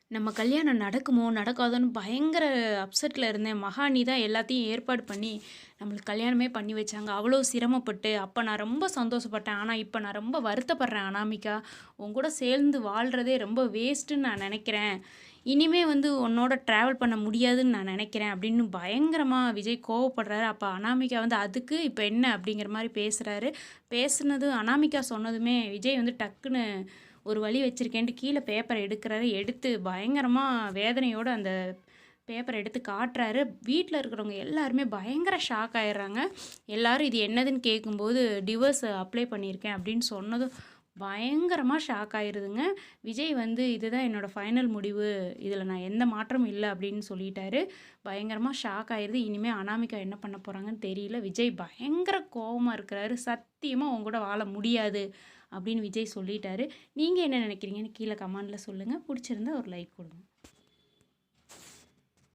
நம்ம கல்யாணம் நடக்குமோ, நடக்காதோன்னு பயங்கர அப்செட்ல இருந்தேன். மகாணி தான் எல்லாத்தையும் ஏற்பாடு பண்ணி, நம்மளுக்கு கல்யாணமே பண்ணி வச்சாங்க. அவ்வளோ சிரமப்பட்டு, அப்ப நான் ரொம்ப சந்தோஷப்பட்டேன். ஆனா, இப்ப நான் ரொம்ப வருத்தப்படுறேன் அனாமிகா. உன் கூட சேர்ந்து வாழ்றதே ரொம்ப வேஸ்ட்டுன்னு நான் நெனைக்கிறேன். இனிமே வந்து உன்னோட ட்ராவல் பண்ண முடியாதுன்னு நான் நெனைக்கிறேன். அப்படின்னு பயங்கரமா விஜய் கோவப்படுறாரு. அப்ப அனாமிகா வந்து, "அதுக்கு இப்ப என்ன?" அப்படிங்கிற மாரி பேசுறாரு. பேசுனது அனாமிகா சொன்னதுமே, விஜய் வந்து டக்குன்னு ஒரு வழி வச்சிருக்கேன்ட்டு கீழ பேப்பர எடுக்குறாரு. எடுத்து பயங்கரமா வேதனையோட அந்த பேப்பர எடுத்து காட்டுறாரு. வீட்ல இருக்கிறவங்க எல்லாருமே பயங்கர ஷாக் ஆயிடுறாங்க. எல்லாரும் இது என்னதுன்னு கேட்கும்போது, "டிவோர்ஸ் அப்ளை பண்ணியிருக்கேன்" அப்படின்னு சொன்னதும் பயங்கரமா ஷாக் ஆயிருதுங்க. விஜய் வந்து, "இதுதான் என்னோட ஃபைனல் முடிவு. இதுல நான் எந்த மாற்றமும் இல்ல" அப்படின்னு சொல்லிட்டாரு. பயங்கரமா ஷாக் ஆயிருது. இனிமே அனாமிகா என்ன பண்ண போறாங்கன்னு தெரியல. விஜய் பயங்கர கோவமா இருக்கிறாரு. "சத்தியமா உன் கூட வாழ முடியாது" அப்படின்னு விஜய் சொல்லிட்டாரு. நீங்க என்ன நினைக்கிறீங்கன்னு கீழ கமெண்ட்ல சொல்லுங்க. புடிச்சிருந்தா ஒரு லைக் குடுங்க.